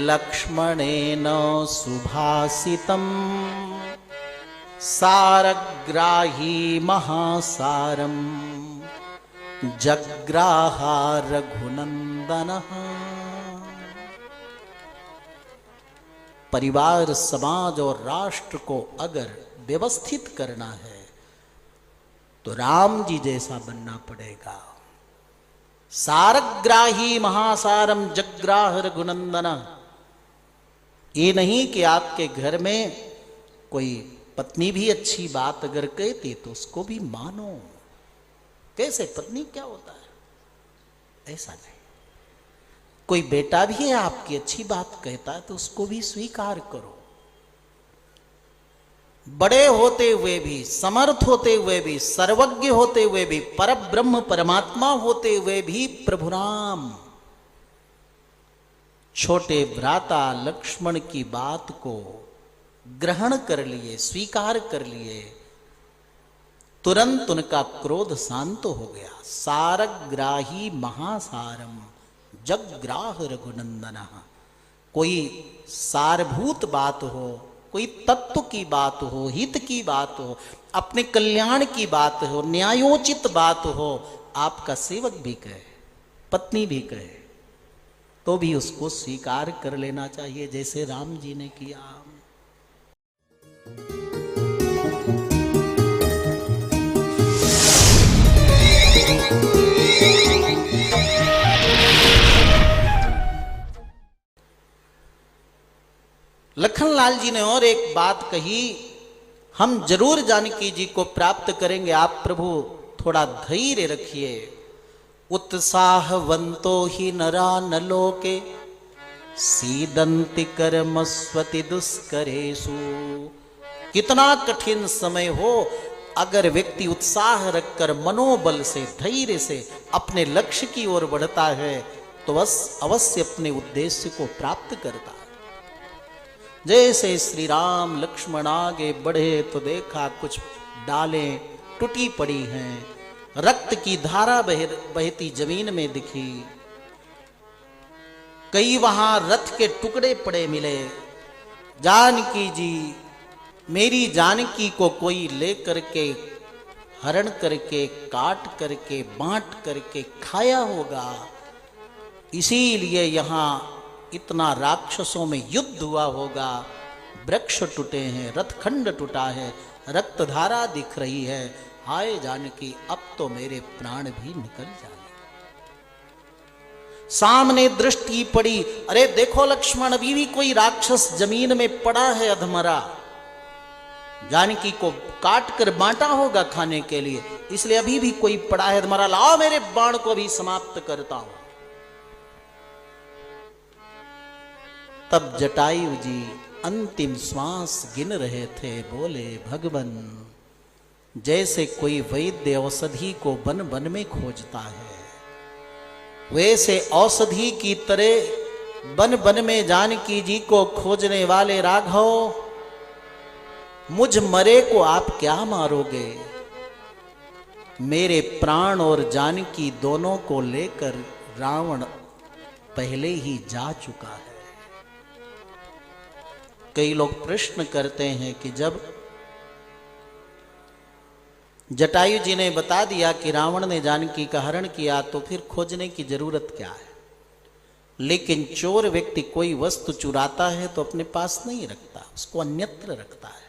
लक्ष्मणेन सुभाषितम् सारग्राही महासारम् जग्राह रघुनंदनः। परिवार, समाज और राष्ट्र को अगर व्यवस्थित करना है तो राम जी जैसा बनना पड़ेगा। सारग्राही महासारम जग्राह रघुनंदनः। ये नहीं कि आपके घर में कोई पत्नी भी अच्छी बात अगर कहती तो उसको भी मानो। कैसे पत्नी क्या होता है, ऐसा नहीं। कोई बेटा भी है आपकी अच्छी बात कहता है तो उसको भी स्वीकार करो। बड़े होते हुए भी, समर्थ होते हुए भी, सर्वज्ञ होते हुए भी, परब्रह्म परमात्मा होते हुए भी प्रभु राम छोटे भ्राता लक्ष्मण की बात को ग्रहण कर लिए, स्वीकार कर लिए। तुरंत उनका क्रोध शांत हो गया। सारग्राही महासारम जग्राह रघुनंदनः। कोई सारभूत बात हो, कोई तत्व की बात हो, हित की बात हो, अपने कल्याण की बात हो, न्यायोचित बात हो, आपका सेवक भी कहे, पत्नी भी कहे, तो भी उसको स्वीकार कर लेना चाहिए, जैसे राम जी ने किया। लखनलाल जी ने और एक बात कही, हम जरूर जानकी जी को प्राप्त करेंगे, आप प्रभु थोड़ा धैर्य रखिए। उत्साहवंतो ही नरा न लोके सीदंति कर्मस्वति दुष्करेषु। कितना कठिन समय हो, अगर व्यक्ति उत्साह रखकर मनोबल से, धैर्य से अपने लक्ष्य की ओर बढ़ता है तो अवश्य अपने उद्देश्य को प्राप्त करता है। जैसे श्री राम लक्ष्मण आगे बढ़े तो देखा कुछ डालें टूटी पड़ी हैं, रक्त की धारा बहती जमीन में दिखी, कई वहां रथ के टुकड़े पड़े मिले। जानकी जी, मेरी जानकी को कोई ले करके, हरण करके, काट करके, बांट करके खाया होगा, इसीलिए यहां इतना राक्षसों में युद्ध हुआ होगा। वृक्ष टूटे हैं, रथखंड टूटा है, रक्तधारा दिख रही है। हाय जानकी, अब तो मेरे प्राण भी निकल जाए। सामने दृष्टि पड़ी, अरे देखो लक्ष्मण, अभी भी कोई राक्षस जमीन में पड़ा है अधमरा। जानकी को काट कर बांटा होगा खाने के लिए, इसलिए अभी भी कोई पड़ा है अधमरा, लाओ मेरे बाण को भी समाप्त करता हूं। तब जटायु जी अंतिम श्वास गिन रहे थे, बोले भगवन, जैसे कोई वैद्य औषधि को बन बन में खोजता है, वैसे औषधि की तरह बन बन में जानकी जी को खोजने वाले राघव, मुझ मरे को आप क्या मारोगे? मेरे प्राण और जानकी दोनों को लेकर रावण पहले ही जा चुका है। कई लोग प्रश्न करते हैं कि जब जटायु जी ने बता दिया कि रावण ने जानकी का हरण किया तो फिर खोजने की जरूरत क्या है? लेकिन चोर व्यक्ति कोई वस्तु चुराता है तो अपने पास नहीं रखता, उसको अन्यत्र रखता है,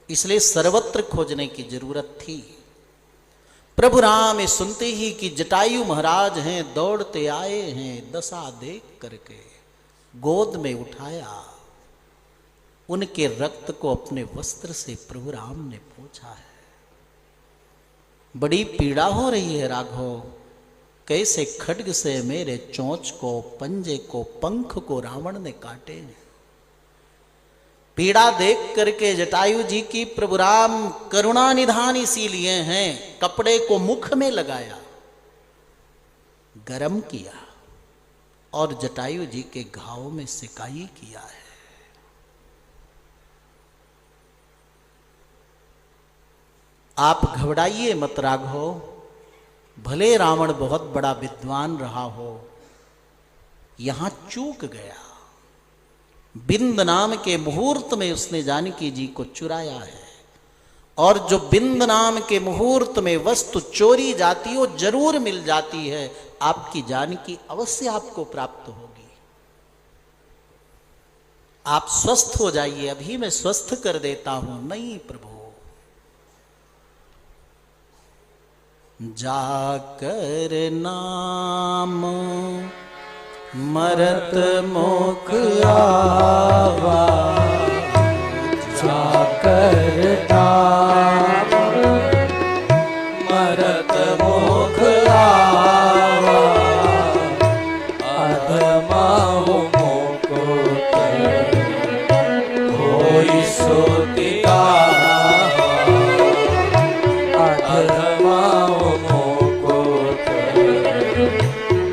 इसलिए सर्वत्र खोजने की जरूरत थी। प्रभु राम सुनते ही कि जटायु महाराज हैं, दौड़ते आए हैं, दशा देख करके गोद में उठाया, उनके रक्त को अपने वस्त्र से प्रभु राम ने पोंछा है। बड़ी पीड़ा हो रही है राघव, कैसे खड्ग से मेरे चोंच को, पंजे को, पंख को रावण ने काटे। पीड़ा देख करके जटायु जी की प्रभु राम करुणा निधान इसीलिए हैं, कपड़े को मुख में लगाया, गरम किया और जटायु जी के घाव में सिकाई किया है। आप घबराइए मत राघव, भले रावण बहुत बड़ा विद्वान रहा हो, यहां चूक गया। बिंद नाम के मुहूर्त में उसने जानकी जी को चुराया है, और जो बिंद नाम के मुहूर्त में वस्तु चोरी जाती हो जरूर मिल जाती है। आपकी जानकी अवश्य आपको प्राप्त होगी। आप स्वस्थ हो जाइए, अभी मैं स्वस्थ कर देता हूं। नहीं प्रभु, जाकर नाम मरत मुख आवा, जाकर नाम मरत मुख आवा, अधमाहु मुकुट होई सुति गावा, अधमाहु मुकुट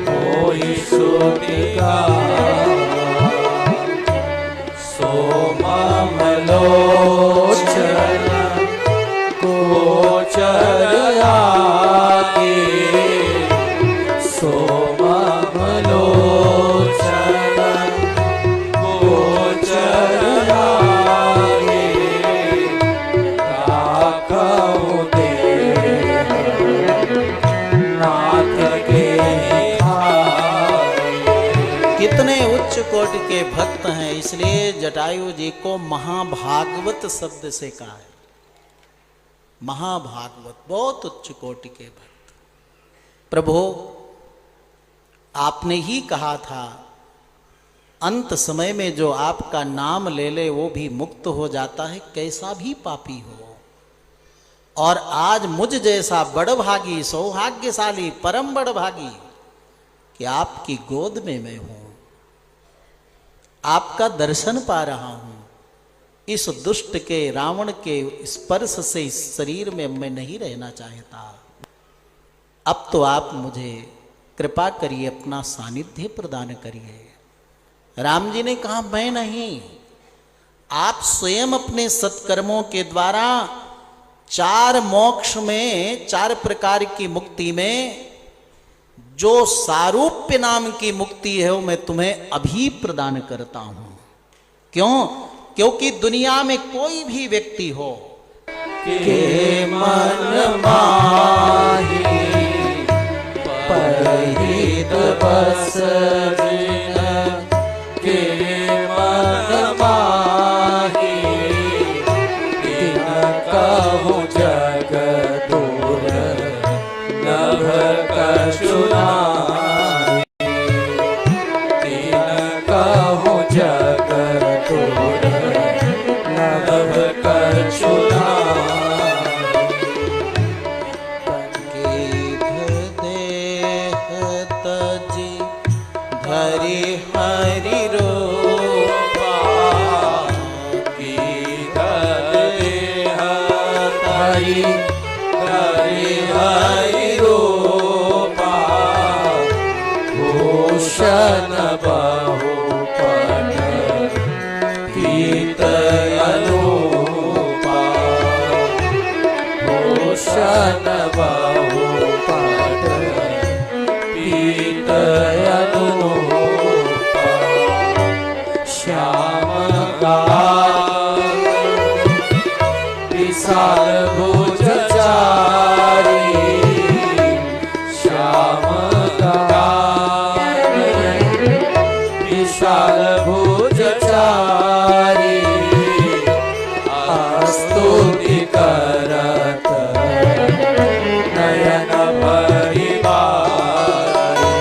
होई सुति गावा, सोमलोचन गोचर आगे, सोमलोचन गोचर आगे, राखहु देह नाथ के कितने उच्च कोटि के भक्त हैं, इसलिए जटायु जी को महाभागवत शब्द से कहा है। महाभागवत, बहुत उच्च कोटि के भक्त। प्रभु, आपने ही कहा था अंत समय में जो आपका नाम ले ले वो भी मुक्त हो जाता है, कैसा भी पापी हो। और आज मुझ जैसा बड़भागी, सौभाग्यशाली, परम बड़भागी कि आपकी गोद में मैं हूं, आपका दर्शन पा रहा हूं। इस दुष्ट के, रावण के स्पर्श से इस शरीर में मैं नहीं रहना चाहता। अब तो आप मुझे कृपा करिए, अपना सानिध्य प्रदान करिए। राम जी ने कहा, मैं नहीं, आप स्वयं अपने सत्कर्मों के द्वारा 4 मोक्ष में, 4 प्रकार की मुक्ति में जो सारूप्य नाम की मुक्ति है वो मैं तुम्हें अभी प्रदान करता हूं। क्यों? क्योंकि दुनिया में कोई भी व्यक्ति हो के मन माही परिहित बस जिन के मन माही, तिन कहु जग दूर नभ कछु नाहि, तिन कहु जग दूर नभ कछु नाहि। देह तजी धरि हरि रूपा, देह तरी हरि रूपा, भूषण बहुपट पीत अनूपा, भूषण बहुपट पीत अनूपा, श्याम गाल विशाल भुज चारी, श्याम गाल विशाल भुज चारी, स्तुति करत नयन भरि बारी,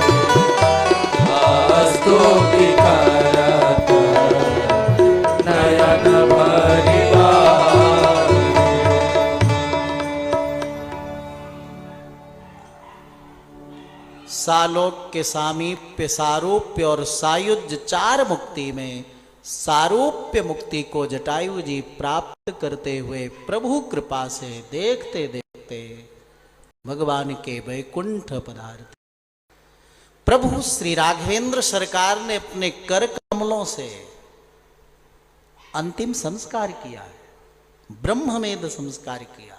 स्तुति करत नयन भरि बारी। सालोक्य, सामीप्य, सारूप्य और सायुज्य 4 मुक्ति में सारूप्य मुक्ति को जटायु जी प्राप्त करते हुए प्रभु कृपा से देखते देखते भगवान के वैकुंठ पदार्थ। प्रभु श्री राघवेंद्र सरकार ने अपने कर कमलों से अंतिम संस्कार किया है, ब्रह्मवेद संस्कार किया।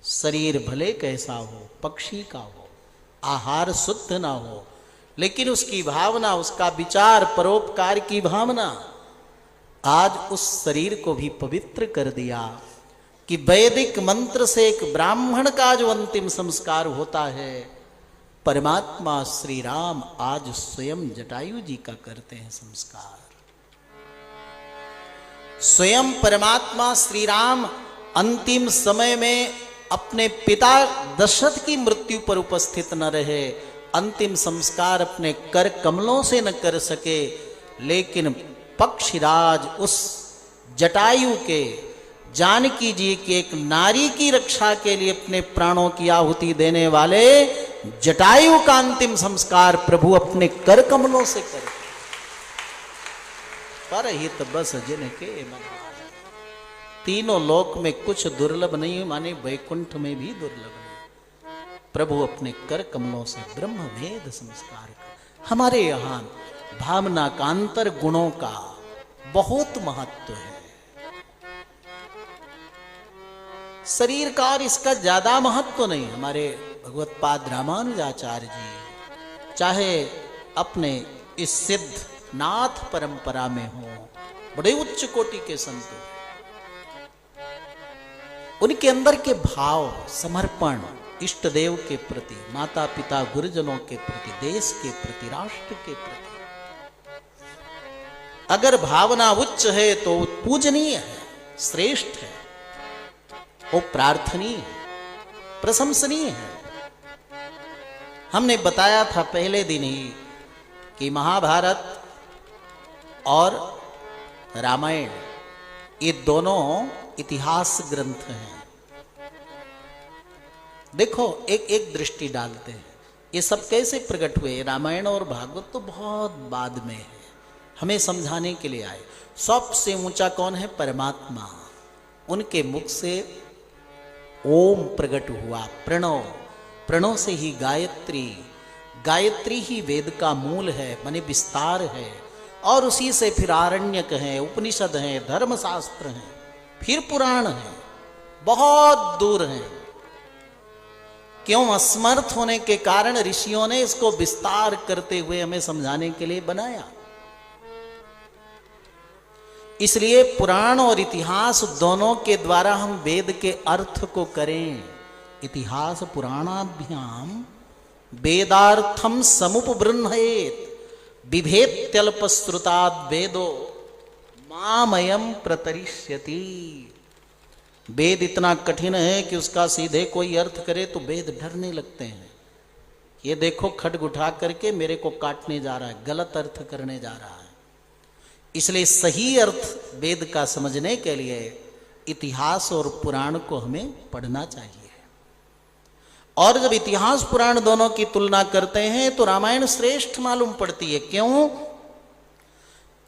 शरीर भले कैसा हो, पक्षी का हो, आहार शुद्ध ना हो, लेकिन उसकी भावना, उसका विचार, परोपकार की भावना आज उस शरीर को भी पवित्र कर दिया कि वैदिक मंत्र से एक ब्राह्मण का जो अंतिम संस्कार होता है, परमात्मा श्री राम आज स्वयं जटायु जी का करते हैं संस्कार। स्वयं परमात्मा श्री राम अंतिम समय में अपने पिता दशरथ की मृत्यु पर उपस्थित न रहे, अंतिम संस्कार अपने कर कमलों से न कर सके, लेकिन पक्षीराज उस जटायु के, जानकी जी की एक नारी की रक्षा के लिए अपने प्राणों की आहुति देने वाले जटायु का अंतिम संस्कार प्रभु अपने कर कमलों से करे। परहित बस जिनके मन, तीनों लोक में कुछ दुर्लभ नहीं, माने वैकुंठ में भी दुर्लभ नहीं। प्रभु अपने कर कमलों से ब्रह्म भेद संस्कार कर। हमारे यहाँ भावना का, अंतर गुणों का बहुत महत्व है। शरीर का और इसका ज्यादा महत्व नहीं। हमारे भगवत पाद रामानुजाचार्य जी चाहे अपने इस सिद्ध नाथ परंपरा में हो, बड़े उच्च कोटि के संत हो, उनके अंदर के भाव, समर्पण इष्ट देव के प्रति, माता पिता गुरुजनों के प्रति, देश के प्रति, राष्ट्र के प्रति, अगर भावना उच्च है तो पूजनीय है, श्रेष्ठ है, वो प्रार्थनीय है, प्रशंसनीय है। हमने बताया था पहले दिन ही कि महाभारत और रामायण ये दोनों इतिहास ग्रंथ हैं। देखो एक एक दृष्टि डालते हैं, ये सब कैसे प्रकट हुए। रामायण और भागवत तो बहुत बाद में है, हमें समझाने के लिए आए। सबसे ऊंचा कौन है? परमात्मा। उनके मुख से ओम प्रकट हुआ, प्रणव, प्रणव से ही गायत्री, गायत्री ही वेद का मूल है, माने विस्तार है, और उसी से फिर आरण्यक है, उपनिषद है, धर्मशास्त्र है, फिर पुराण है, बहुत दूर है। क्यों? असमर्थ होने के कारण ऋषियों ने इसको विस्तार करते हुए हमें समझाने के लिए बनाया। इसलिए पुराण और इतिहास दोनों के द्वारा हम वेद के अर्थ को करें। इतिहास पुराणाभ्याम वेदार्थम समुपबृंहयेत बिभेत्यल्पश्रुताद् वेदो मामयम प्रतरिष्यति। वेद इतना कठिन है कि उसका सीधे कोई अर्थ करे तो वेद डरने लगते हैं। ये देखो खड्ग उठा करके मेरे को काटने जा रहा है, गलत अर्थ करने जा रहा है। इसलिए सही अर्थ वेद का समझने के लिए इतिहास और पुराण को हमें पढ़ना चाहिए। और जब इतिहास पुराण दोनों की तुलना करते हैं तो रामायण श्रेष्ठ मालूम पड़ती है। क्यों?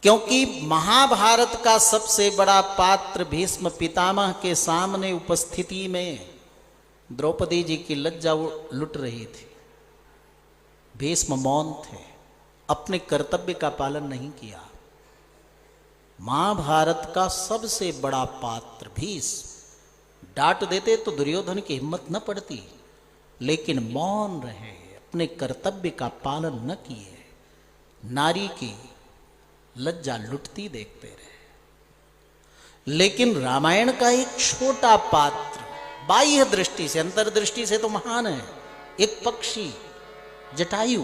क्योंकि महाभारत का सबसे बड़ा पात्र भीष्म पितामह के सामने उपस्थिति में द्रौपदी जी की लज्जा लुट रही थी। भीष्म मौन थे, अपने कर्तव्य का पालन नहीं किया। महाभारत का सबसे बड़ा पात्र भीष्म डांट देते तो दुर्योधन की हिम्मत न पड़ती, लेकिन मौन रहे, अपने कर्तव्य का पालन न किए, नारी की लज्जा लुटती देखते रहे। लेकिन रामायण का एक छोटा पात्र बाह्य दृष्टि से, अंतर्दृष्टि से तो महान है। एक पक्षी जटायु,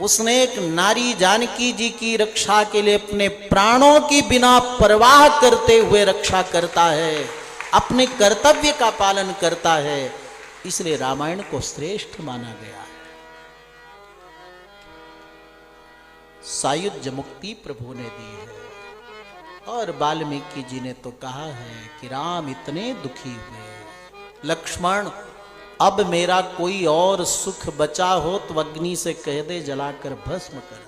उसने एक नारी जानकी जी की रक्षा के लिए अपने प्राणों की बिना परवाह करते हुए रक्षा करता है, अपने कर्तव्य का पालन करता है। इसलिए रामायण को श्रेष्ठ माना गया है। सायुज्य मुक्ति प्रभु ने दी है। और वाल्मीकि जी ने तो कहा है कि राम इतने दुखी हुए, लक्ष्मण अब मेरा कोई और सुख बचा हो तो अग्नि से कह दे जलाकर भस्म कर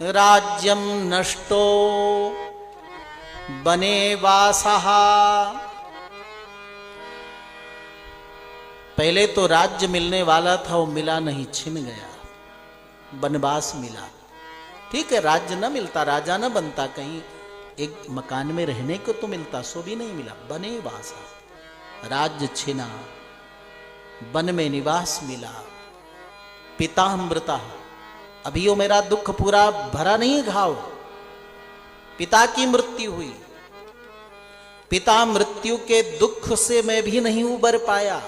दे। राज्यम नष्टो बने वासः। पहले तो राज्य मिलने वाला था, वो मिला नहीं, छिन गया, वनवास मिला। ठीक है, राज्य न मिलता, राजा न बनता, कहीं एक मकान में रहने को तो मिलता, सो भी नहीं मिला। बने वासा, राज्य छिना, वन में निवास मिला। पितामृता, अभी वो मेरा दुख पूरा भरा नहीं घाव। पिता की मृत्यु हुई, पिता मृत्यु के दुख से मैं भी नहीं उबर पाया।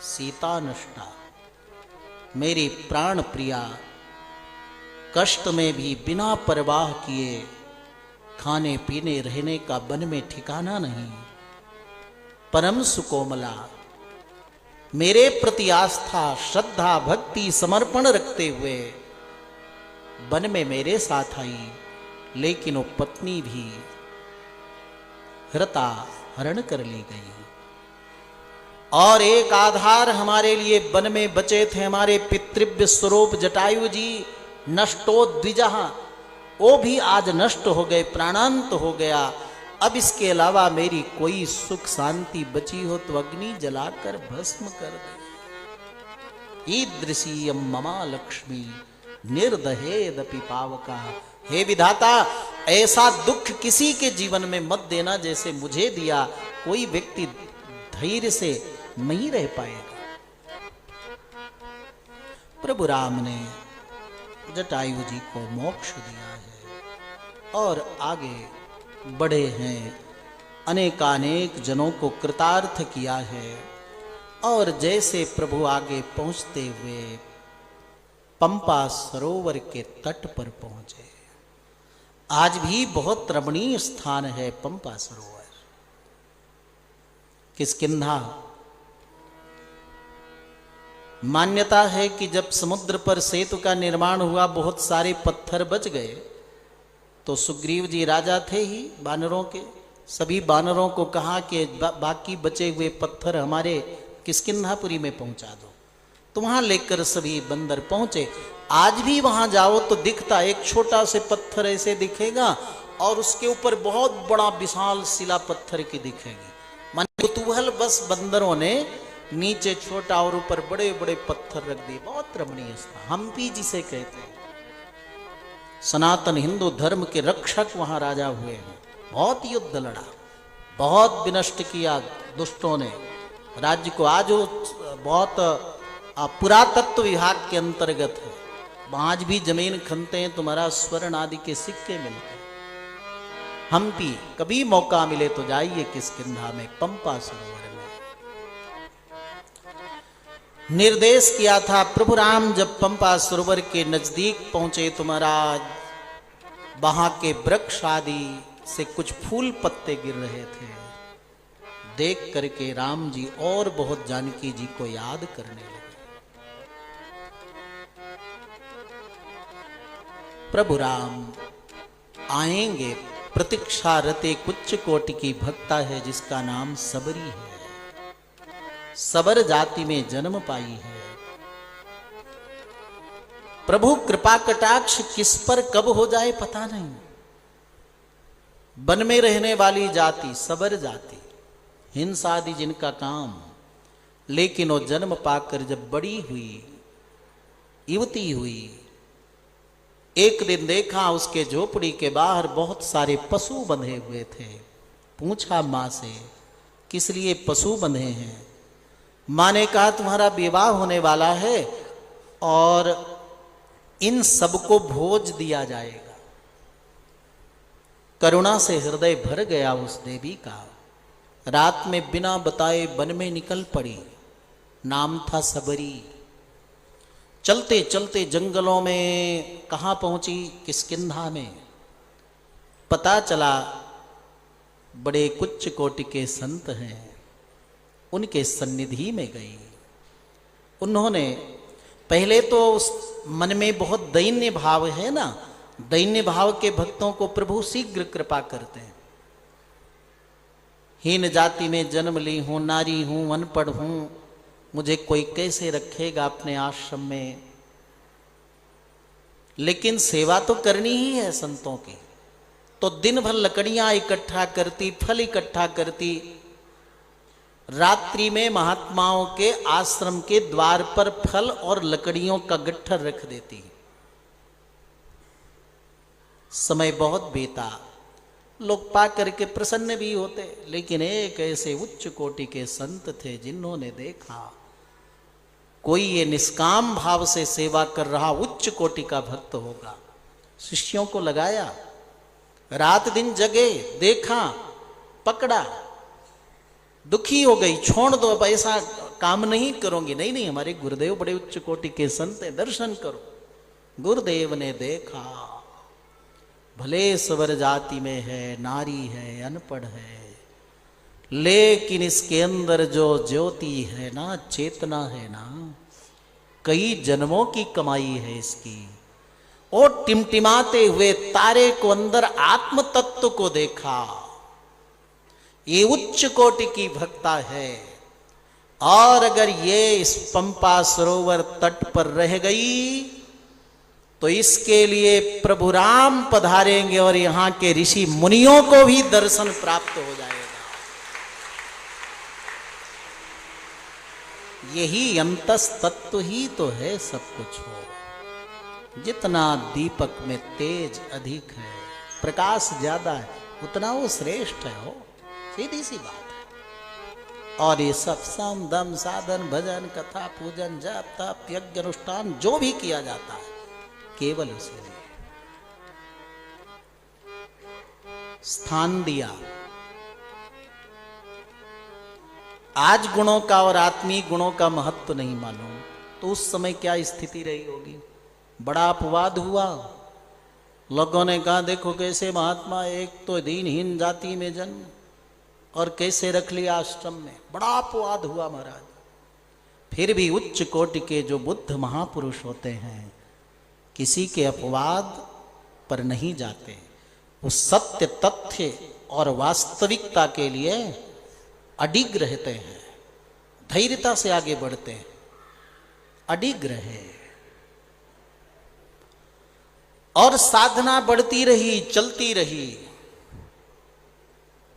सीता नष्टा, मेरी प्राण प्रिया कष्ट में भी बिना परवाह किए, खाने पीने रहने का वन में ठिकाना नहीं। परम सुकोमला, मेरे प्रति आस्था श्रद्धा भक्ति समर्पण रखते हुए वन में मेरे साथ आई, लेकिन वो पत्नी भी हृता हरण कर ली गई। और एक आधार हमारे लिए वन में बचे थे, हमारे पितृव्य स्वरूप जटायु जी, नष्टो द्विजः, वो भी आज नष्ट हो गए, प्राणांत हो गया। अब इसके अलावा मेरी कोई सुख शांति बची हो तो अग्नि जलाकर भस्म कर दे। ईदृशीयम ममा लक्ष्मी निर्दहेदपि पावका। हे विधाता, ऐसा दुख किसी के जीवन में मत देना जैसे मुझे दिया। कोई व्यक्ति धैर्य से नहीं रह पाएगा। प्रभु राम ने जटायु जी को मोक्ष दिया है और आगे बढ़े हैं, अनेकानेक जनों को कृतार्थ किया है। और जैसे प्रभु आगे पहुंचते हुए पंपा सरोवर के तट पर पहुंचे। आज भी बहुत रमणीय स्थान है पंपा सरोवर। किष्किंधा, मान्यता है कि जब समुद्र पर सेतु का निर्माण हुआ, बहुत सारे पत्थर बच गए, तो सुग्रीव जी राजा थे ही बानरों के, सभी बानरों को कहा कि बाकी बचे हुए पत्थर हमारे किष्किंधापुरी में पहुंचा दो। तो वहां लेकर सभी बंदर पहुंचे। आज भी वहां जाओ तो दिखता, एक छोटा से पत्थर ऐसे दिखेगा और उसके ऊपर बहुत बड़ा विशाल शिला पत्थर की दिखेगी। मान कुतूहल बस बंदरों ने नीचे छोटा और ऊपर बड़े बड़े पत्थर रख दिए। बहुत रमणीय स्थान, हम्पी जिसे कहते हैं। सनातन हिंदू धर्म के रक्षक वहां राजा हुए हैं। बहुत युद्ध लड़ा, बहुत विनष्ट किया दुष्टों ने राज्य को। आज वो बहुत पुरातत्व विभाग के अंतर्गत है। आज भी जमीन खनते हैं, तुम्हारा स्वर्ण आदि के सिक्के मिलते हैं। हम्पी, कभी मौका मिले तो जाइए किष्किंधा में, पंपा सरोवर में। निर्देश किया था प्रभु राम, जब पंपा सरोवर के नजदीक पहुंचे तो महाराज वहां के वृक्ष आदि से कुछ फूल पत्ते गिर रहे थे। देख करके राम जी और बहुत जानकी जी को याद करने लगे। प्रभु राम आएंगे, प्रतीक्षा रते कुछ कोटि की भक्ता है जिसका नाम सबरी है। सबर जाति में जन्म पाई है। प्रभु कृपा कटाक्ष किस पर कब हो जाए पता नहीं। वन में रहने वाली जाति सबर जाति, हिंसा आदि जिनका काम, लेकिन वो जन्म पाकर जब बड़ी हुई, युवती हुई, एक दिन देखा उसके झोपड़ी के बाहर बहुत सारे पशु बंधे हुए थे। पूछा माँ से, किस लिए पशु बंधे हैं? माँ ने कहा तुम्हारा विवाह होने वाला है और इन सबको भोज दिया जाएगा। करुणा से हृदय भर गया उस देवी का। रात में बिना बताए वन में निकल पड़ी। नाम था सबरी। चलते चलते जंगलों में कहाँ पहुंची? किष्किंधा में। पता चला बड़े कुछ कोटि के संत हैं, उनके सन्निधि में गई। उन्होंने पहले तो उस मन में बहुत दैन्य भाव है ना, दैन्य भाव के भक्तों को प्रभु शीघ्र कृपा करते हैं। हीन जाति में जन्म ली हूं, नारी हूं, अनपढ़ हूं, मुझे कोई कैसे रखेगा अपने आश्रम में। लेकिन सेवा तो करनी ही है संतों की। तो दिन भर लकड़ियां इकट्ठा करती, फल इकट्ठा करती, रात्रि में महात्माओं के आश्रम के द्वार पर फल और लकड़ियों का गट्ठर रख देती। समय बहुत बीता, लोग पा करके प्रसन्न भी होते, लेकिन एक ऐसे उच्च कोटि के संत थे जिन्होंने देखा कोई ये निष्काम भाव से सेवा कर रहा उच्च कोटि का भक्त होगा। शिष्यों को लगाया, रात दिन जगे, देखा, पकड़ा, दुखी हो गई, छोड़ दो, अब ऐसा काम नहीं करोगे। नहीं नहीं, हमारे गुरुदेव बड़े उच्च कोटि के संत हैं, दर्शन करो। गुरुदेव ने देखा, भले सवर जाति में है, नारी है, अनपढ़ है, लेकिन इसके अंदर जो ज्योति है ना, चेतना है ना, कई जन्मों की कमाई है इसकी। और टिमटिमाते हुए तारे को अंदर आत्म तत्व को देखा, ये उच्च कोटि की भक्ता है। और अगर ये इस पंपा सरोवर तट पर रह गई तो इसके लिए प्रभु राम पधारेंगे और यहां के ऋषि मुनियों को भी दर्शन प्राप्त हो जाएगा। यही अंतस तत्व ही तो है सब कुछ हो। जितना दीपक में तेज अधिक है, प्रकाश ज्यादा है, उतना वो श्रेष्ठ है। हो, सीधी सी बात है। और ये सब सम दम साधन भजन कथा पूजन जप तप यज्ञ अनुष्ठान जो भी किया जाता है केवल उसे लिए स्थान दिया। आज गुणों का और आत्मीय गुणों का महत्व नहीं मालूम तो उस समय क्या स्थिति रही होगी। बड़ा अपवाद हुआ, लोगों ने कहा देखो कैसे महात्मा, एक तो दीनहीन जाति में जन्म और कैसे रख लिया आश्रम में। बड़ा अपवाद हुआ महाराज। फिर भी उच्च कोटि के जो बुद्ध महापुरुष होते हैं किसी के अपवाद पर नहीं जाते। वो सत्य तथ्य और वास्तविकता के लिए अडिग रहते हैं, धैर्यता से आगे बढ़ते हैं। अडिग रहे और साधना बढ़ती रही, चलती रही।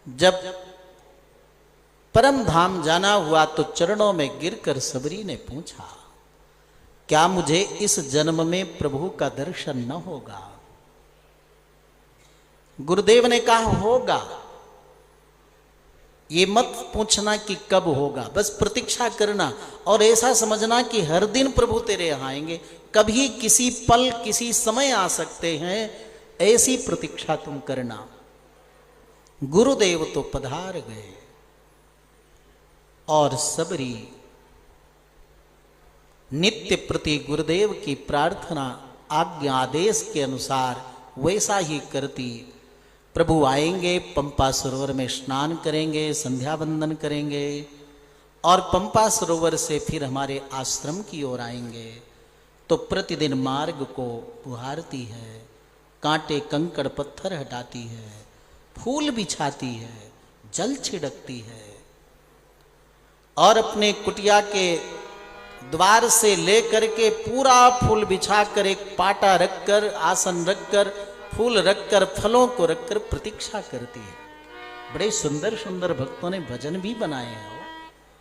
जब परम धाम जाना हुआ तो चरणों में गिरकर सबरी ने पूछा, क्या मुझे इस जन्म में प्रभु का दर्शन न होगा? गुरुदेव ने कहा होगा। ये मत पूछना कि कब होगा, बस प्रतीक्षा करना और ऐसा समझना कि हर दिन प्रभु तेरे यहाँ आएंगे। कभी किसी पल किसी समय आ सकते हैं, ऐसी प्रतीक्षा तुम करना। गुरुदेव तो पधार गए और सबरी नित्य प्रति गुरुदेव की प्रार्थना आज्ञा आदेश के अनुसार वैसा ही करती। प्रभु आएंगे, पंपा सरोवर में स्नान करेंगे, संध्या वंदन करेंगे और पंपा सरोवर से फिर हमारे आश्रम की ओर आएंगे तो प्रतिदिन मार्ग को बुहारती है, कांटे कंकड़ पत्थर हटाती है, फूल बिछाती है, जल छिड़कती है और अपने कुटिया के द्वार से लेकर के पूरा फूल बिछाकर एक पाटा रखकर, आसन रखकर, फूल रखकर, फलों को रखकर प्रतीक्षा करती है। बड़े सुंदर सुंदर भक्तों ने भजन भी बनाए हैं।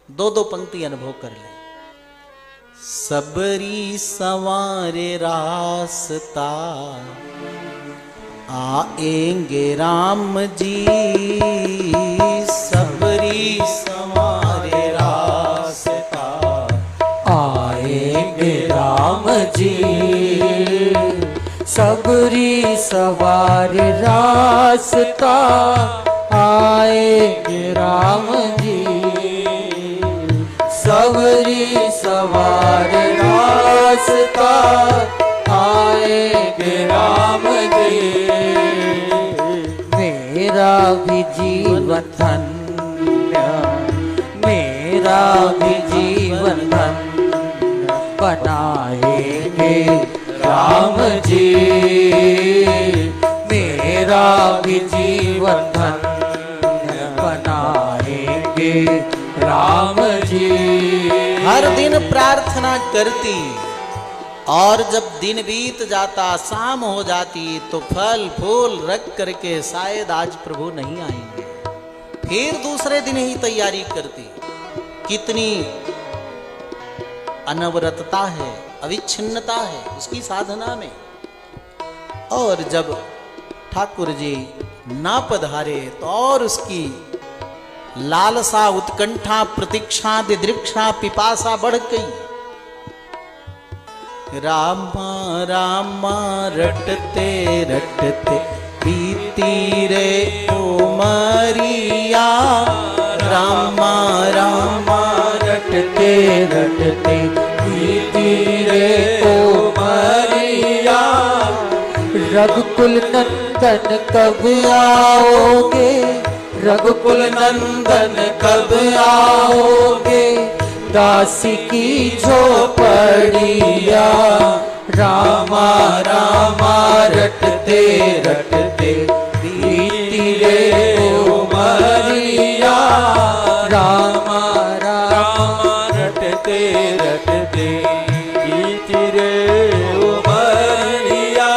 दो दो पंक्ति अनुभव कर ले। सबरी संवारे रास्ता, आएंगे राम जी। सबरी संवारे रास्ता, आएंगे राम जी। सबरी सवार रास्ता, आएंगे राम जी। सबरी सवार रास्ता, आएंगे राम जी। मेरा भी जीवन धन्य, मेरा भी जीवन धन्य बनाएंगे राम जी। मेरा भी जीवन धन्य बनाएंगे राम जी। हर दिन प्रार्थना करती और जब दिन बीत जाता, शाम हो जाती तो फल फूल रख करके शायद आज प्रभु नहीं आएंगे, फिर दूसरे दिन ही तैयारी करती। कितनी अनवरतता है, अविच्छिन्नता है उसकी साधना में। और जब ठाकुर जी ना पधारे तो और उसकी लालसा, उत्कंठा, प्रतीक्षा, दिदृक्षा, पिपासा बढ़ गई। रामा रामा रटते रटते बीती रे उमरिया, रामा रामा रटते रटते बीती रे उमरिया। रघुकुल नंदन कब आओगे, रघुकुल नंदन कब आओगे, दासी की झोपड़िया। रामा रामा रटते रटते बीती रे उमरिया। रामा रामा रटते रटते बीती रे उमरिया।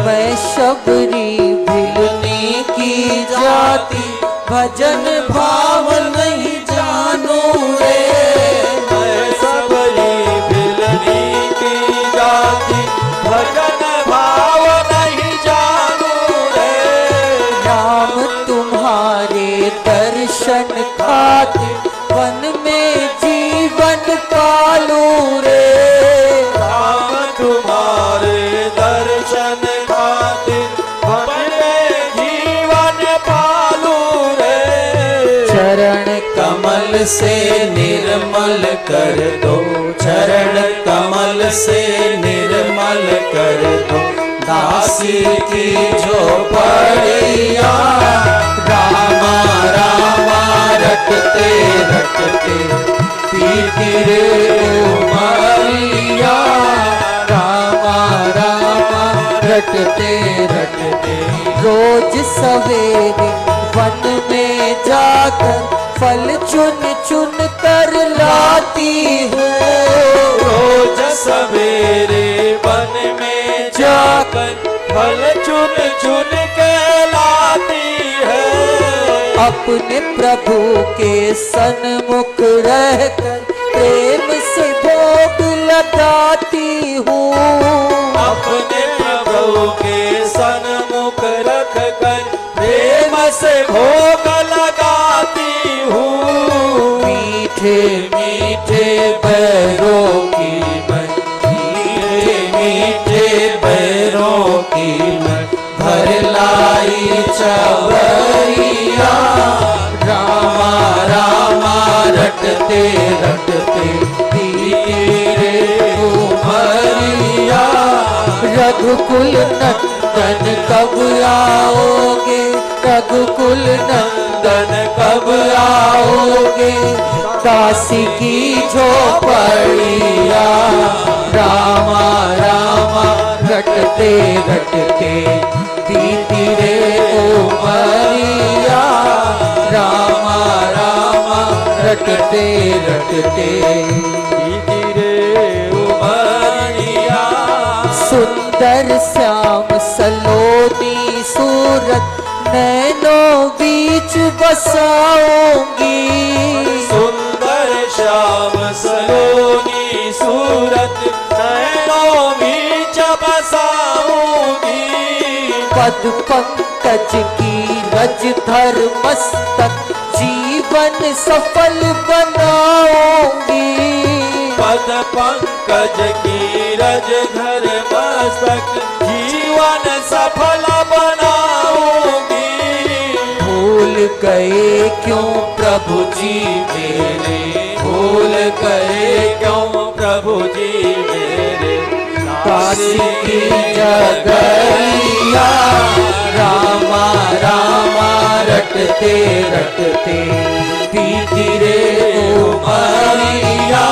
मैं शबरी भिलने की जाति, भजन भाव नहीं जानू रे। मैं शबरी भिलने की जाति, भजन भाव नहीं जानू रे। राम तुम्हारे दर्शन खातिर वन में जीवन पालू रे। राम तुम्हारे दर्शन खातिर वन में जीवन पालू रे। चरण कमल से निर्मल कर दो, चरण कमल से निर्मल कर दो, दासी की झोपड़िया। रामा रामा रटते रटते बीती रे उमरिया। रामा रामा रटते रटते रोज सवेरे वन में जाकर फल चुन चुन कर लाती हूँ। रोज सवेरे वन में जाकर फल चुन चुन के लाती है। अपने प्रभु के सन्मुख रहकर प्रेम से भोग लगाती हूँ। अपने प्रभु के सन्मुख रखकर प्रेम से भोग लगाती हूँ। मीठे मीठे बैरों की मन, मीठे मीठे बैरों की मन, भर लाई चवरिया। रामा रामा रटते रटते बीती रे उमरिया। रघुकुल नंदन कब आओगे, रघुकुल नंदन कब आओगे, दासी की झोपड़िया। रामा रामा रटते रटते बीती रे उमरिया। रामा रामा रटते रटते बीती रे उमरिया। सुंदर श्याम सलोनी सूरत नैनों बीच बसाऊंगी। सुंदर श्याम सलोनी सूरत नैनों बीच बसाऊंगी। पद पंकज की रज धर मस्तक जीवन सफल बनाऊंगी। पद पंकज की रज धर मस्तक जीवन सफल बनाऊंगी। भूल गए क्यों प्रभु जी मेरे, भूल गए क्यों प्रभु जी मेरे, काशी की जगरिया। रामा रामा रटते रटते बीती रे उमरिया।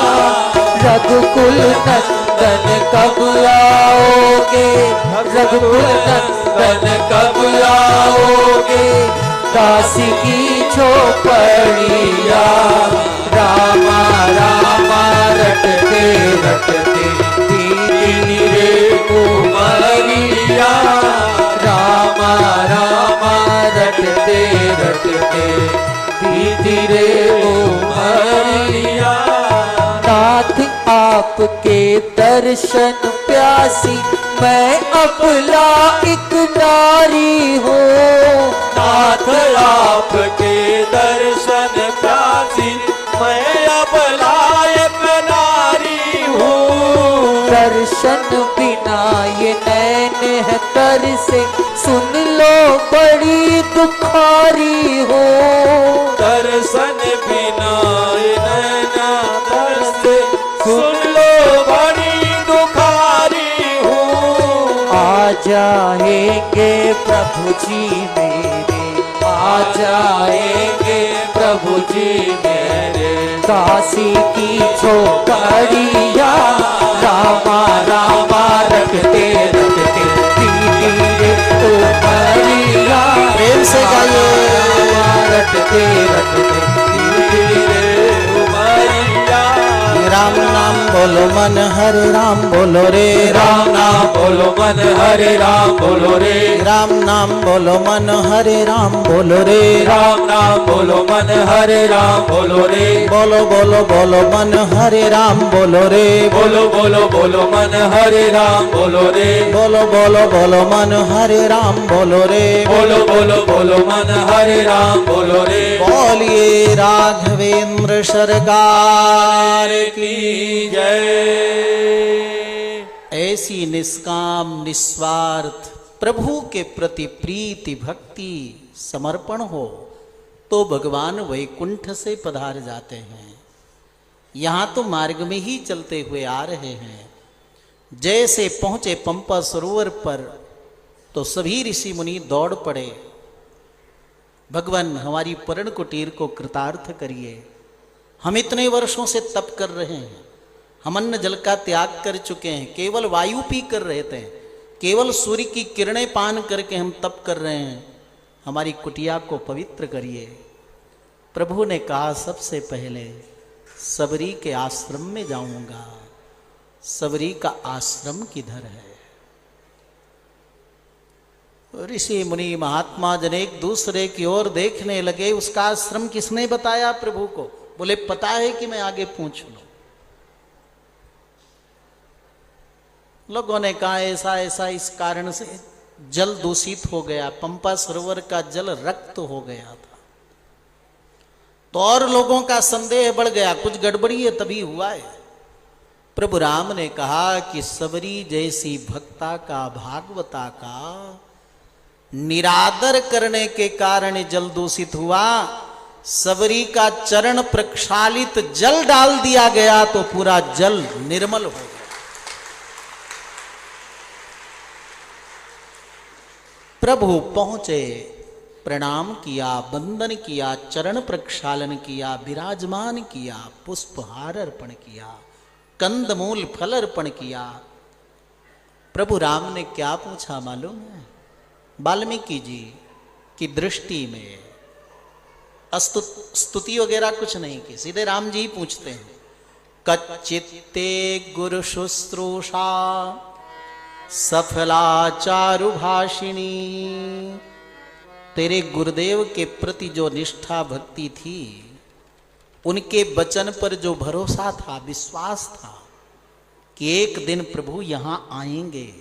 रघुकुल नंदन कब आओगे, रघुकुल नंदन कब आओगे, दासी की झोपड़िया। रामा रामा रटते रटते बीती रे उमरिया। रामा रामा रटते रटते बीती रे उमरिया। नाथ आपके दर्शन प्यासी मैं अबला एक नारी हूँ। नाथ आपके दर्शन प्यासी मैं अबला एक नारी हूँ। दर्शन दर्शन बिना ये नैन है तर से, सुन लो बड़ी दुखारी हो। दर्शन बिना ये नैना तर से, सुन लो बड़ी दुखारी हो। आ जाएंगे प्रभु जी मेरे, आ जाएंगे प्रभु जी मेरे, काशी की झोपड़िया रामा रामा रखते रखते धीरे उमरिया। प्रेम से गाइए। रामा रखते रखते धीरे उमरिया। राम नाम बोलो मन हरे राम बोलो रे, राम नाम बोलो मन हरे राम बोलो रे, राम नाम बोलो मन हरे राम बोलो रे, राम नाम बोलो मन हरे राम बोलो रे, बोलो बोलो बोलो मन हरे राम बोलो रे, बोलो बोलो बोलो मन हरे राम बोलो रे, बोलो बोलो बोलो मन हरे राम बोलो रे, बोलो बोलो बोलो मन हरे राम बोलो रे। बोलिए राघवेंद्र सरकार की जय। ऐसी निष्काम निस्वार्थ प्रभु के प्रति प्रीति भक्ति समर्पण हो तो भगवान वैकुंठ से पधार जाते हैं। यहाँ तो मार्ग में ही चलते हुए आ रहे हैं। जैसे पहुंचे पंपा सरोवर पर तो सभी ऋषि मुनि दौड़ पड़े, भगवान हमारी पर्ण कुटीर को कृतार्थ करिए। हम इतने वर्षों से तप कर रहे हैं, हम अन्न जल का त्याग कर चुके हैं, केवल वायु पी कर रहे थे, केवल सूर्य की किरणें पान करके हम तप कर रहे हैं, हमारी कुटिया को पवित्र करिए। प्रभु ने कहा सबसे पहले सबरी के आश्रम में जाऊंगा। सबरी का आश्रम किधर है? ऋषि मुनि महात्मा जन एक दूसरे की ओर देखने लगे। उसका आश्रम किसने बताया प्रभु को? बोले पता है कि मैं आगे पूछ लूं। लोगों ने कहा ऐसा ऐसा इस कारण से जल दूषित हो गया, पंपा सरोवर का जल रक्त हो गया था। तो और लोगों का संदेह बढ़ गया, कुछ गड़बड़ी है तभी हुआ है। प्रभु राम ने कहा कि सबरी जैसी भक्ता का भागवता का निरादर करने के कारण जल दूषित हुआ। सबरी का चरण प्रक्षालित जल डाल दिया गया तो पूरा जल निर्मल हो गया। प्रभु पहुंचे, प्रणाम किया, वंदन किया, चरण प्रक्षालन किया, विराजमान किया, पुष्पहार अर्पण किया, कंदमूल फल अर्पण किया। प्रभु राम ने क्या पूछा मालूम है? वाल्मीकि जी की दृष्टि में स्तुति वगैरह कुछ नहीं की, सीधे राम जी पूछते हैं, कच्चित्ते गुरु शुश्रूषा सफला चारु भाषिणी। तेरे गुरुदेव के प्रति जो निष्ठा भक्ति थी, उनके वचन पर जो भरोसा था, विश्वास था कि एक दिन प्रभु यहां आएंगे।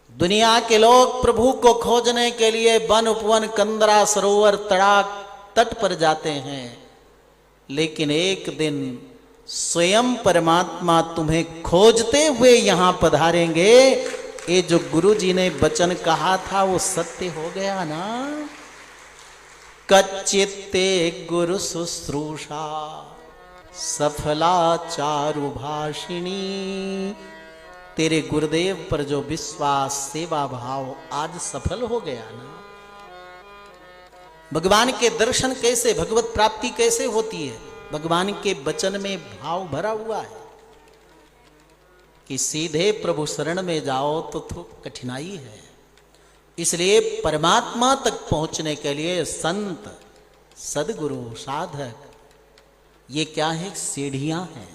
दुनिया के लोग प्रभु को खोजने के लिए वन उपवन कंदरा सरोवर तड़ाक तट पर जाते हैं, लेकिन एक दिन स्वयं परमात्मा तुम्हें खोजते हुए यहां पधारेंगे। ये जो गुरु जी ने वचन कहा था वो सत्य हो गया ना। कच्चित्ते गुरु शुश्रूषा सफला चारु भाषिणी। तेरे गुरुदेव पर जो विश्वास सेवा भाव आज सफल हो गया ना। भगवान के दर्शन कैसे, भगवत प्राप्ति कैसे होती है? भगवान के वचन में भाव भरा हुआ है कि सीधे प्रभु शरण में जाओ तो कठिनाई है। इसलिए परमात्मा तक पहुंचने के लिए संत, सदगुरु, साधक, ये क्या है? सीढ़ियां हैं।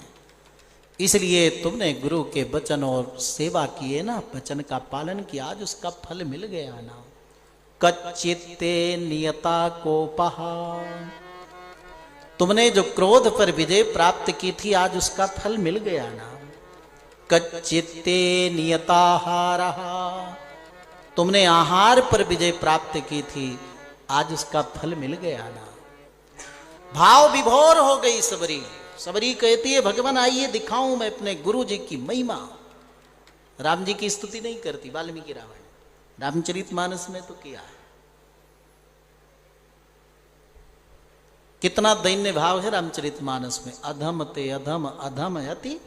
इसलिए तुमने गुरु के वचन और सेवा किए ना, वचन का पालन किया, आज उसका फल मिल गया ना। कच्चित्ते नियता कोपहा। तुमने जो क्रोध पर विजय प्राप्त की थी, आज उसका फल मिल गया ना। कच्चित्ते नियताहारः। तुमने आहार पर विजय प्राप्त की थी, आज उसका फल मिल गया ना। भाव विभोर हो गई सबरी। सबरी कहती है भगवान आइए दिखाऊं मैं अपने गुरु जी की महिमा। राम जी की स्तुति नहीं करती वाल्मीकि रामायण, रामचरितमानस में तो किया है। कितना दैन्य भाव है रामचरितमानस में, अधम ते अधम अधम यति,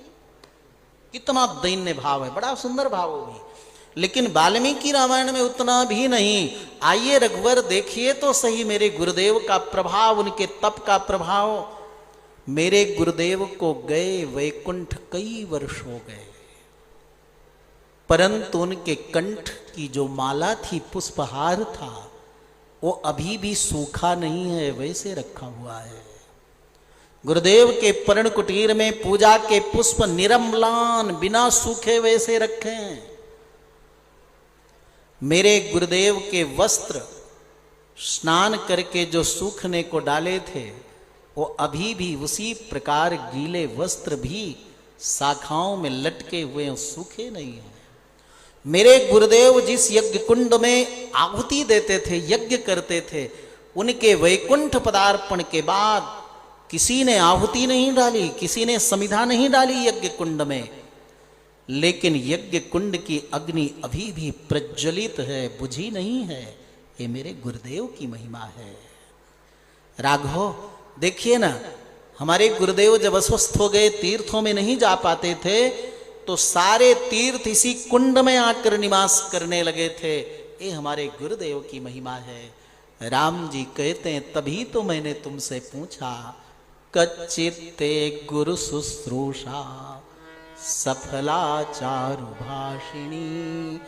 कितना दैन्य भाव है, बड़ा सुंदर भाव वो भी। लेकिन वाल्मीकि रामायण में उतना भी नहीं। आइए रघुवर देखिए तो सही मेरे गुरुदेव का प्रभाव, उनके तप का प्रभाव। मेरे गुरुदेव को गए वैकुंठ कई वर्ष हो गए, परंतु उनके कंठ की जो माला थी, पुष्पहार था, वो अभी भी सूखा नहीं है, वैसे रखा हुआ है। गुरुदेव के पर्ण कुटीर में पूजा के पुष्प निरम्लान बिना सूखे वैसे रखे हैं। मेरे गुरुदेव के वस्त्र स्नान करके जो सूखने को डाले थे, वो अभी भी उसी प्रकार गीले वस्त्र भी शाखाओं में लटके हुए सूखे नहीं हैं। मेरे गुरुदेव जिस यज्ञ कुंड में आहुति देते थे, यज्ञ करते थे, उनके वैकुंठ पदार्पण के बाद किसी ने आहुति नहीं डाली, किसी ने समिधा नहीं डाली यज्ञ कुंड में, लेकिन यज्ञ कुंड की अग्नि अभी भी प्रज्वलित है, बुझी नहीं है। ये मेरे गुरुदेव की महिमा है। राघव देखिए ना, हमारे गुरुदेव जब अस्वस्थ हो गए, तीर्थों में नहीं जा पाते थे, तो सारे तीर्थ इसी कुंड में आकर निवास करने लगे थे। ये हमारे गुरुदेव की महिमा है। राम जी कहते हैं, तभी तो मैंने तुमसे पूछा, कच्चित्ते गुरु शुश्रूषा सफला चारु भाषिणी।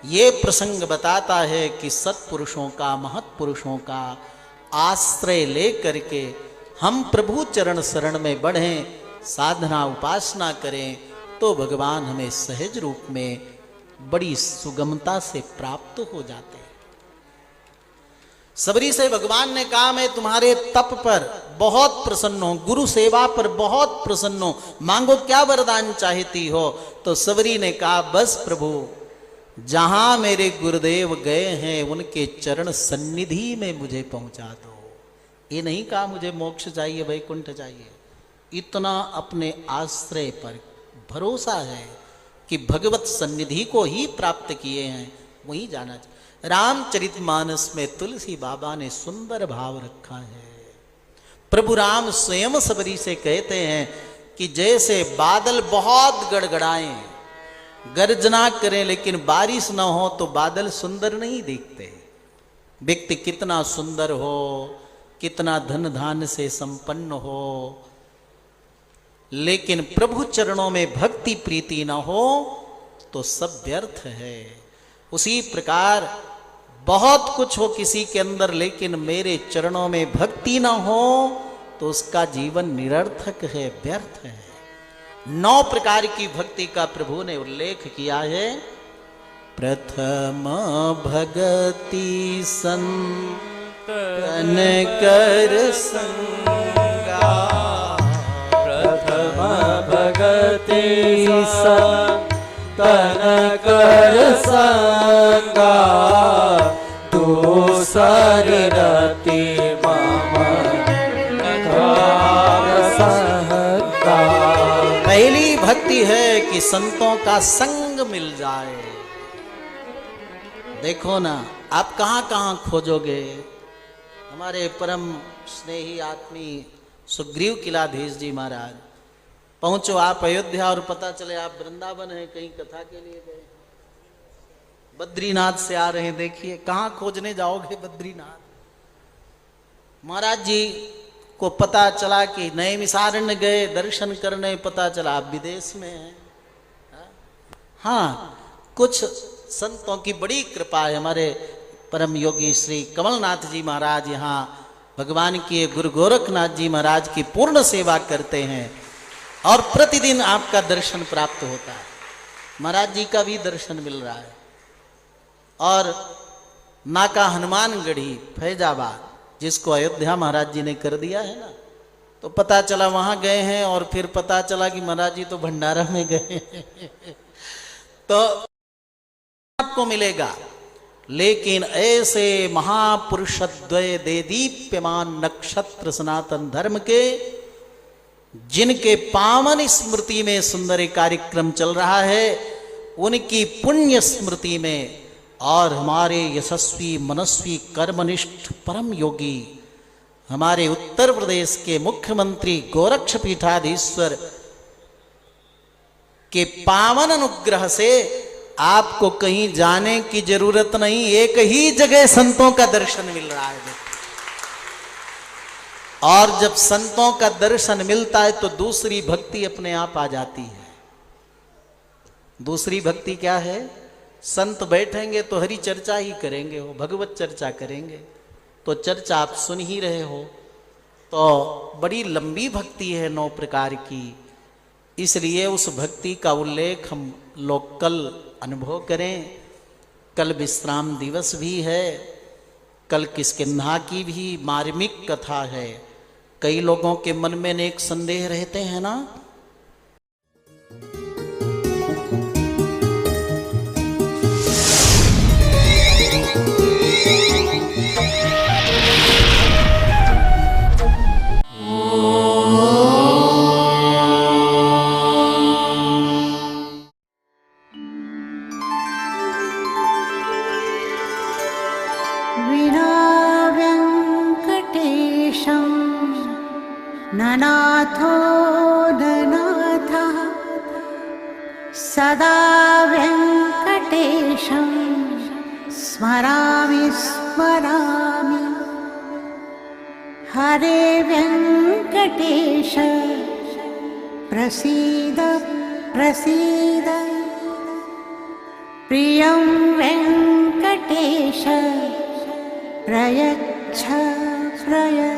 ये प्रसंग बताता है कि सत्पुरुषों का, महत्पुरुषों का आश्रय ले करके हम प्रभु चरण शरण में बढ़ें, साधना उपासना करें, तो भगवान हमें सहज रूप में बड़ी सुगमता से प्राप्त हो जाते हैं। सबरी से भगवान ने कहा, मैं तुम्हारे तप पर बहुत प्रसन्न हूं, गुरु सेवा पर बहुत प्रसन्न हूं, मांगो क्या वरदान चाहती हो। तो सबरी ने कहा, बस प्रभु, जहां मेरे गुरुदेव गए हैं उनके चरण सन्निधि में मुझे पहुंचा दो। ये नहीं कहा मुझे मोक्ष चाहिए, वैकुंठ चाहिए। इतना अपने आश्रय पर भरोसा है कि भगवत सन्निधि को ही प्राप्त किए हैं, वहीं जाना चाहिए। रामचरितमानस में तुलसी बाबा ने सुंदर भाव रखा है। प्रभु राम स्वयं सबरी से कहते हैं कि जैसे बादल बहुत गड़गड़ाएं, गर्जना करें, लेकिन बारिश ना हो तो बादल सुंदर नहीं दिखते। व्यक्ति कितना सुंदर हो, कितना धन धान से संपन्न हो, लेकिन प्रभु चरणों में भक्ति प्रीति न हो तो सब व्यर्थ है। उसी प्रकार बहुत कुछ हो किसी के अंदर, लेकिन मेरे चरणों में भक्ति न हो तो उसका जीवन निरर्थक है, व्यर्थ है। 9 प्रकार की भक्ति का प्रभु ने उल्लेख किया है। प्रथम भगति संतन कर संगा, प्रथम भगति संतन कर संगा, दूसर रति मम सहता। पहली भक्ति है कि संतों का संग मिल जाए। देखो ना, आप कहां कहां खोजोगे। हमारे परम स्नेही आत्मी सुग्रीव किलाधीश जी महाराज, पहुंचो आप अयोध्या और पता चले आप वृंदावन है, कहीं कथा के लिए गए, बद्रीनाथ से आ रहे हैं। देखिए कहां खोजने जाओगे बद्रीनाथ। महाराज जी को पता चला कि नैमिषारण्य गए दर्शन करने, पता चला आप विदेश में हैं। हाँ, कुछ संतों की बड़ी कृपा है। हमारे परम योगी श्री कमलनाथ जी महाराज यहाँ भगवान के गुरु गोरखनाथ जी महाराज की पूर्ण सेवा करते हैं और प्रतिदिन आपका दर्शन प्राप्त होता है। महाराज जी का भी दर्शन मिल रहा है। और नाका हनुमानगढ़ी फैजाबाद, जिसको अयोध्या महाराज जी ने कर दिया है ना, तो पता चला वहां गए हैं और फिर पता चला कि महाराज जी तो भंडारा में गए तो आपको मिलेगा। लेकिन ऐसे महापुरुषद्वय दे दीप्यमान नक्षत्र सनातन धर्म के, जिनके पावन स्मृति में सुंदर कार्यक्रम चल रहा है, उनकी पुण्य स्मृति में और हमारे यशस्वी मनस्वी कर्मनिष्ठ परम योगी हमारे उत्तर प्रदेश के मुख्यमंत्री गोरक्षपीठाधीश्वर के पावन अनुग्रह से आपको कहीं जाने की जरूरत नहीं, एक ही जगह संतों का दर्शन मिल रहा है। और जब संतों का दर्शन मिलता है तो दूसरी भक्ति अपने आप आ जाती है। दूसरी भक्ति क्या है? संत बैठेंगे तो हरि चर्चा ही करेंगे, हो भगवत चर्चा करेंगे, तो चर्चा आप सुन ही रहे हो। तो बड़ी लंबी भक्ति है 9 प्रकार की, इसलिए उस भक्ति का उल्लेख हम लोग कल अनुभव करें। कल विश्राम दिवस भी है, कल किष्किंधा की भी मार्मिक कथा है। कई लोगों के मन में एक संदेह रहते हैं ना, विना वेङ्कटेशं ननाथो ननाथः सदा वेङ्कटेशं स्मरामि स्मरामि। हरे वेङ्कटेश प्रसीद प्रसीद। प्रियं वेङ्कटेश प्रयच्छ प्रयच्छ।